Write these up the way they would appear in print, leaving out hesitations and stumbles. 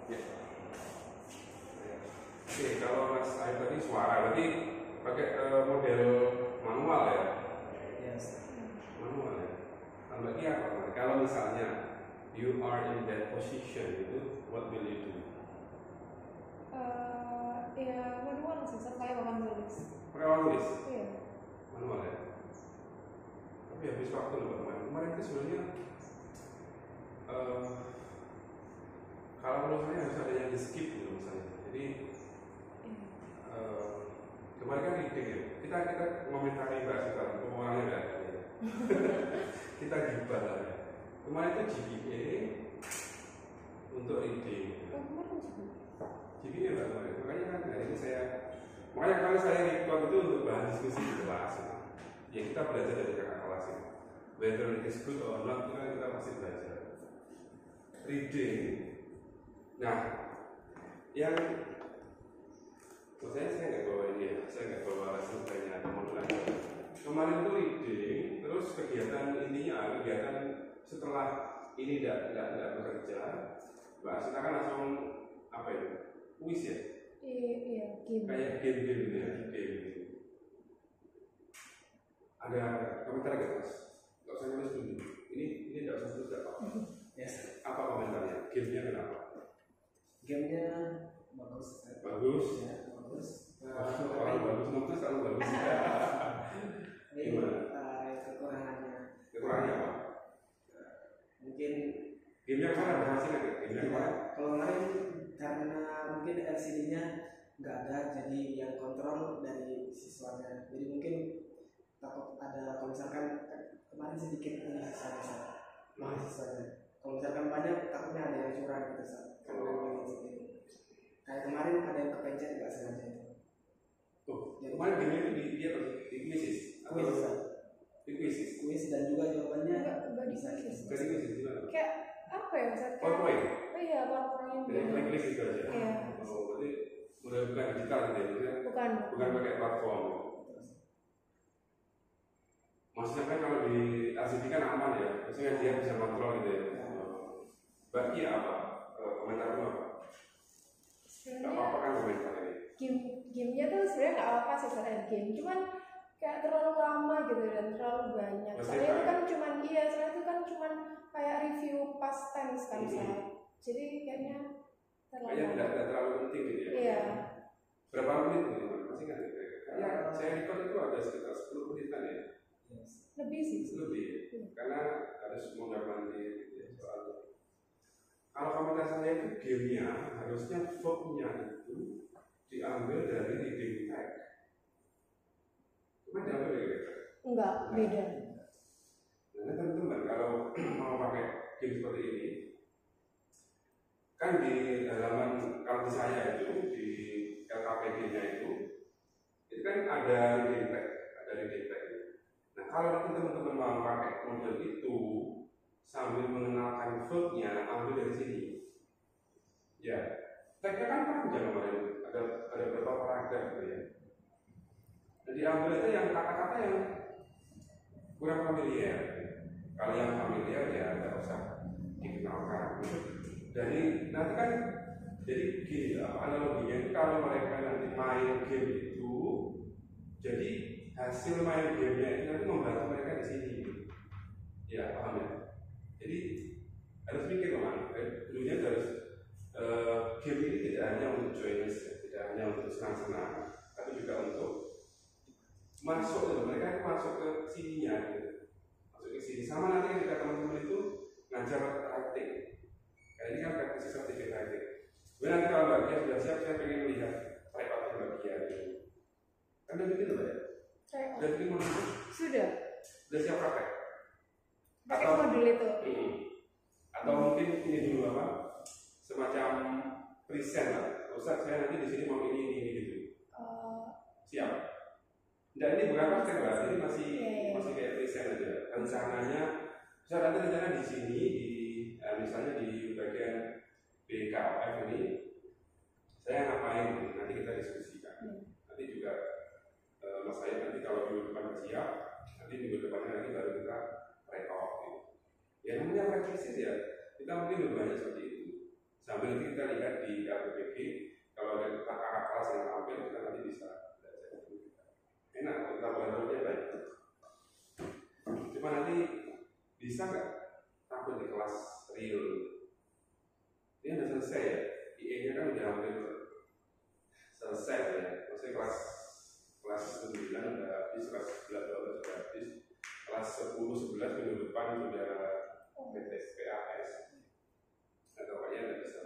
Ya. Oke, kalau Mas Ayu tadi suara, berarti pakai model manual ya? Yes. Manual ya. Tambahnya apa? Kalau misalnya you are in that position, itu what will you do? Ya manual sih, saya pakai papan tulis. Pakai papan tulis? Iya. Manual ya. Tapi habis waktu loh kemarin. Kemarin itu sebenarnya kalau menurut saya harus ada yang di skip gitu misalnya. Jadi kemarin kan reading ya. Kita ngomentari bahasa tentang orangnya nggak ada ya. Kita gibah lah ya. Kemarin itu GPA untuk reading. GPA nggak kemarin. Makanya kan hari ini makanya kali saya record itu untuk bahan diskusi di kelas. Ya kita belajar dari kakak kelas ya. Whether it is good or not, itu kan kita pasti belajar. Reading. Nah, yang saya nggak bawa ini ya, saya nggak bawa surveinya atau modulan. Kemarin itu reading, terus kegiatan setelah ini tidak bekerja, Mbak Asita kan langsung apa ya, kuis ya? Iya, game. Kayak game gitu ya, game. Ada komentar nggak Mas? Nggak usah nulis dulu. Ini nggak usah tulis apa? Yes. Apa komentarnya? Gamenya kenapa? Gamenya bagus. Bagus. Ya, bagus. Orang bagus nonton selalu bagus. Gimana? Kekurangannya. Kekurangannya apa? Mungkin Gamenya kemarin berhasil nggak? Gamenya kemarin? kalau kemarin karena mungkin LCD-nya nggak ada, jadi yang kontrol dari siswanya. Jadi mungkin takut ada, kalau misalkan kemarin sedikit mahasiswanya. Kalau misalkan banyak, takutnya ada yang curang gitu saat kalau sendiri. Kayak kemarin ada yang kepencet nggak sengaja itu. Jadi kemarin gamenya itu di quizzes? Kuis dan juga jawabannya Nggak bisa. Bukan di quizzes gimana? Kayak apa ya misalnya? PowerPoint? Oh iya, PowerPoint. Jadi klik-klik gitu aja? Iya. Oh, berarti udah bukan digital gitu ya? Bukan Pakai platform. Maksudnya kan kalau di LCD kan aman ya, maksudnya dia bisa kontrol gitu ya. Bagi apa? Komentarmu apa? Gak apa-apa kan komentar ini? Gamenya tuh sebenarnya nggak apa-apa sih soalnya game, cuman kayak terlalu lama gitu dan terlalu banyak. Soalnya itu kan cuman kayak review past tense kan saya. Jadi kayaknya terlalu. Kayaknya tidak terlalu penting gitu ya. Iya. Berapa menit nih? Masih nggak? Karena saya record itu ada sekitar 10 menitan ya. Lebih sih. Lebih. Karena harus mondar-mandir ya, soalnya. Kalau komentar saya itu gamenya harusnya verb-nya itu diambil dari reading text. Cuma diambil dari text. Enggak, beda. Nah, teman-teman kalau mau pakai game seperti ini, kan di halaman kalau di saya itu di LKPD-nya itu kan ada reading text. Nah, kalau teman-teman mau pakai model itu sambil mengenalkan verb-nya, ambil dari sini. Ya, teksnya kan panjang kemarin, ada beberapa paragraf gitu ya. Jadi ambil aja yang kata-kata yang kurang familiar. Kalau yang familiar ya tidak usah dikenalkan. Jadi nanti kan gini, analoginya itu kalau mereka nanti main game itu, jadi hasil main gamenya itu nanti membantu mereka di sini. Ya, paham ya? Jadi harus mikir teman. Dulunya harus game ini tidak hanya untuk joiners, tidak hanya untuk senang-senang, tapi juga untuk masuk gitu. Mereka masuk ke sininya gitu. Masuk ke sini. Sama nanti ketika teman-teman itu ngajar writing. Kayak ini kan praktisi sertifikat writing. Kemudian nanti kalau Mbak Kia sudah siap, saya pengen melihat tryout Mbak Kia gitu. Kan udah bikin Mbak ya? Sudah bikin modul? Sudah. Sudah siap praktek? Pakai modul itu. Atau mungkin ini dulu apa? Semacam present lah. Ustaz, saya nanti di sini mau ini gitu. Siap. Tidak, ini bukan praktek Mbak. Ini masih kayak present aja. Rencananya, Ustaz nanti rencana di sini misalnya di bagian BKF ini saya ngapain? Nanti kita diskusikan. Nanti juga Mas saya nanti kalau minggu depan siap, nanti minggu depannya nanti baru kita record gitu. Ya namanya praktisi ya, kita mungkin lebih banyak seperti itu. Sambil nanti kita lihat LPG, kalau ada kakak kelas yang tampil kita nanti bisa belajar. Enak kalau kita bantu baik. Cuma nanti bisa nggak tampil di kelas real? Ini udah selesai ya, IE-nya kan udah hampir selesai ya. Maksudnya kelas 9 udah habis, kelas 11 sudah habis, kelas 10-11 minggu depan sudah PAS. Atau kayaknya nggak bisa.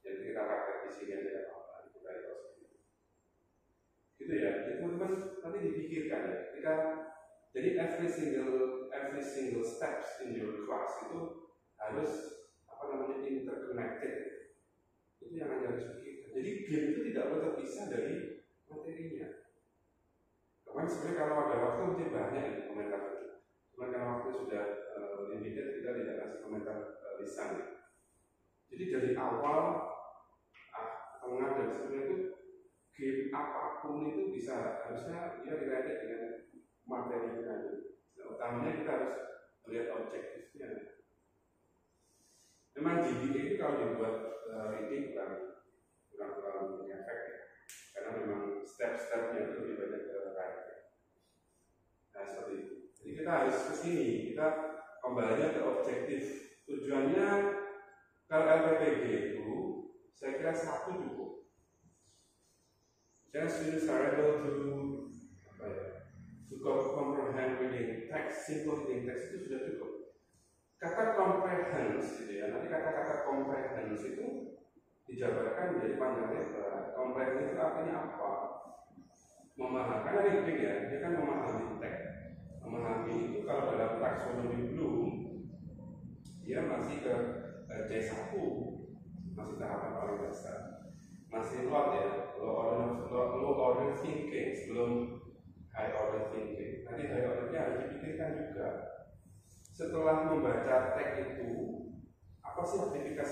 Jadi kita praktek di sini aja apa di kita gitu ya. Jadi teman-teman nanti dipikirkan ya. Ketika jadi every single steps in your class itu harus interconnected. Itu yang Anda harus pikirkan. Jadi game itu tidak boleh terpisah dari materinya. Kemarin sebenarnya kalau ada waktu mungkin banyak ya komentar itu. Cuma karena waktu sudah limited, kita tidak kasih komentar lisan. Jadi dari awal, tengah dan sebenarnya itu game apapun itu bisa harusnya dia related dengan materinya. Nah, utamanya kita harus melihat objektifnya. Memang GBA itu kalau dibuat reading kurang efek ya. Karena memang step-stepnya itu lebih banyak ke writing. Nah seperti itu. Jadi kita harus ke sini, kita kembalinya ke objektif. Tujuannya kalau LPPG itu saya kira satu cukup. Just students are able to comprehend reading text, simple reading text itu sudah cukup. Kata comprehend gitu ya, nanti kata-kata comprehend itu dijabarkan menjadi panjang lebar. Comprehend itu artinya apa? Memahami, karena reading ya, dia kan memahami teks. Memahami itu kalau dalam taksonomi Bloom, dia masih ke C1, masih tahapan paling dasar, masih low ya, low order thinking sebelum high order thinking. Nanti high ordernya harus dipikirkan juga. Setelah membaca teks itu, apa sih aktivitas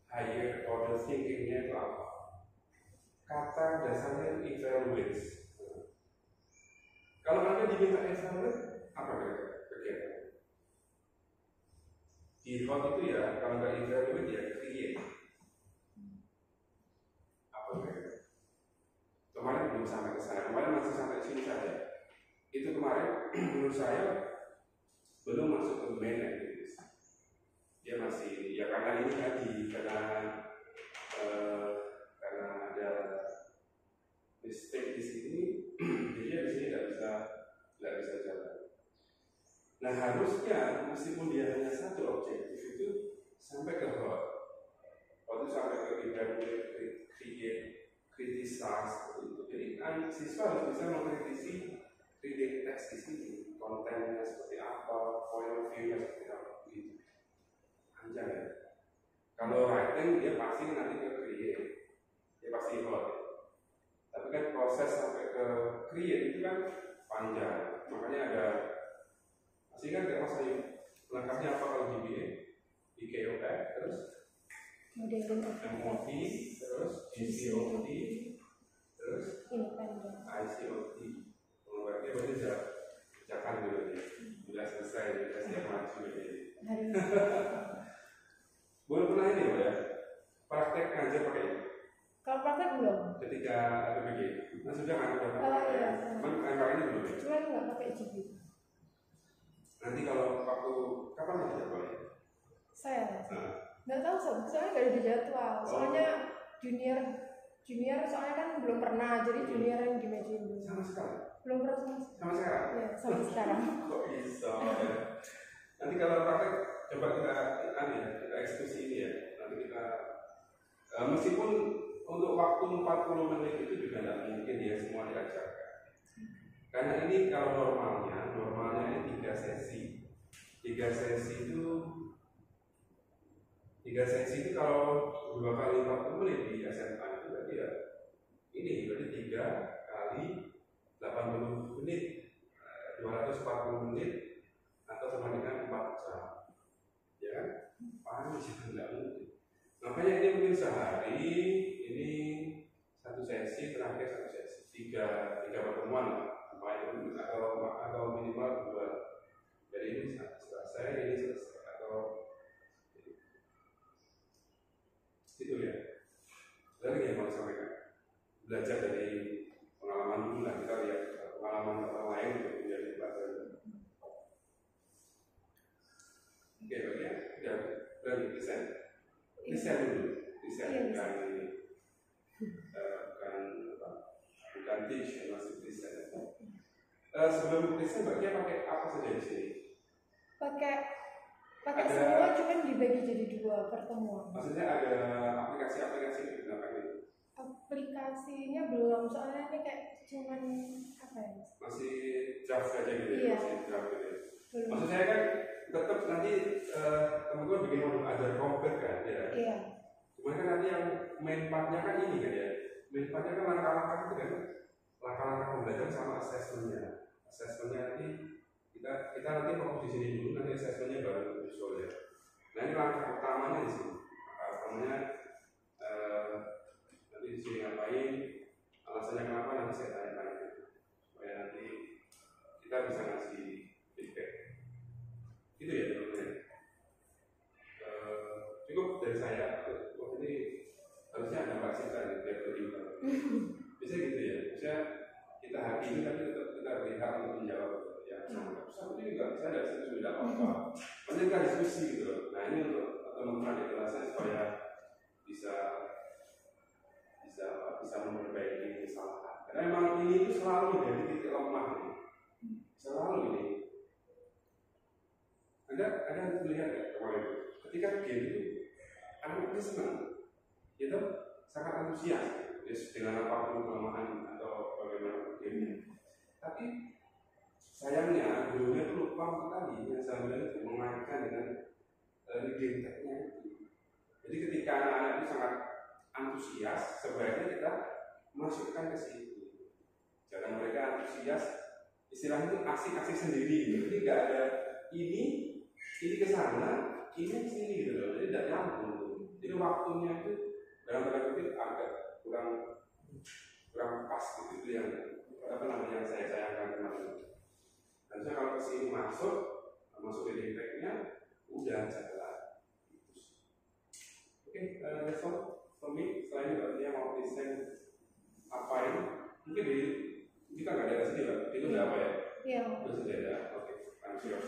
higher order thinkingnya itu apa? Kata dasarnya evaluate. Kalau Anda diminta evaluate, apa kegiatan? Di hot itu ya, kalau nggak evaluate ya create. Apa kira-kira? Kemarin belum sampai ke sana, kemarin masih sampai sini saja. Itu kemarin menurut saya belum masuk ke main activities. Dia masih, ya karena ini tadi, karena ada mistake di sini, jadi di sini nggak bisa jalan. Nah harusnya meskipun dia hanya satu objektif itu sampai ke hot, waktu sampai ke evaluate, create, criticize seperti itu. Jadi siswa harus bisa mengkritisi reading text di sini, kontennya seperti apa, point of view-nya seperti apa, gitu. Anjay ya. Kalau writing dia pasti nanti ke create, dia pasti hot. Tapi kan proses sampai ke create itu kan panjang, makanya ada masih kan nggak Mas Ayu lengkapnya apa kalau GBA, IKOP, terus MOT, terus GCOT, terus ICOT. Berarti sudah kerjakan dulu ya, sudah selesai, sudah siap maju ya. Boleh pernah ini ya, praktek ngajar pakai ini. Kalau praktek belum. Ketika LPG, nah sudah kan udah pakai. Iya. Cuman ini belum ya. Cuman nggak pakai GB. Nanti kalau waktu kapan nanti jadwalnya? Saya nggak tahu soalnya nggak ada jadwal. Soalnya junior soalnya kan belum pernah, jadi junior yang dimajuin dulu. Sama sekali. Belum pernah sama sekarang. Iya, sampai sekarang. Kok bisa? Ya? Nanti kalau praktek coba kita eksekusi ini ya. Nanti kita meskipun untuk waktu 40 menit itu juga tidak mungkin ya semua diajarkan. Karena ini kalau normalnya ini 3 sesi. 3 sesi itu kalau 2 kali 40 menit di SMA itu berarti ya ini berarti 3 kali 80 menit 240 menit atau sama dengan 4 jam. Ya kan? Paling sih tidak mungkin. Makanya ini mungkin sehari ini 1 sesi, terakhir 1 sesi, 3 pertemuan atau minimal 2. Jadi ini selesai, ini selesai atau itu ya. Dari yang mau sampaikan, belajar dari pengalaman dulu lah, kita lihat pengalaman orang lain untuk menjadi pelajaran. Oke, bagian udah berani desain dulu, desain bukan teach, masih desain. Sebelum desain, bagian pakai apa saja di sini? Pakai semua, cuman dibagi jadi 2 pertemuan. Maksudnya ada aplikasi-aplikasi yang digunakan itu? Aplikasinya belum, soalnya ini kayak cuman apa ya? Masih draft saja gitu ya? Iya. Masih draft gitu ya? Belum. Maksud saya kan tetap nanti teman-teman bikin modul ajar kompet kan ya? Iya. Cuma kan nanti yang main partnya kan ini kan ya? Main partnya kan langkah-langkah itu kan? Langkah-langkah pembelajaran sama assessmentnya. Assessmentnya nanti kita nanti fokus di sini dulu, nanti assessmentnya baru visual ya. Nah ini langkah utamanya di sini. Langkah utamanya nanti di sini ngapain, alasannya kenapa nanti saya tanya-tanya supaya nanti kita bisa ngasih feedback. Itu ya teman-teman. Cukup dari saya. Waktu ini harusnya ada Mbak Sita nih, biar lebih bisa gitu ya. Bisa kita hakimi tapi tetap kita beri hak untuk menjawab. Ya, sama ini juga saya tidak setuju tidak apa-apa. Maksudnya kita diskusi gitu loh. Nah ini untuk teman-teman di kelasnya supaya bisa memperbaiki kesalahan. Karena memang ini itu selalu menjadi titik lemah ini. Selalu ini. Ada melihat ya kemarin itu. Ketika game itu anak-anaknya senang, itu sangat antusias dengan apapun kelemahan atau bagaimana gamenya. Tapi sayangnya gurunya itu lupa sekali yang saya bilang itu mengaitkan dengan game tag-nya itu. Jadi ketika anak-anak itu sangat antusias, sebaiknya kita masukkan ke situ. Jangan mereka antusias, istilahnya itu asik-asik sendiri gitu. Jadi nggak ada ini ke sana, ini ke sini gitu loh. Jadi tidak nyambung. Jadi waktunya itu dalam tanda kutip agak kurang pas gitu. Itu yang yang saya sayangkan kemarin. Harusnya kalau kesini masuk di impact-nya udah jalan. Oke, that's all for me. Selain berarti yang mau desain apa ini? Mungkin kita nggak ada sini lah. Itu udah apa ya? Iya. Itu sudah ada. Oke, I'm sure.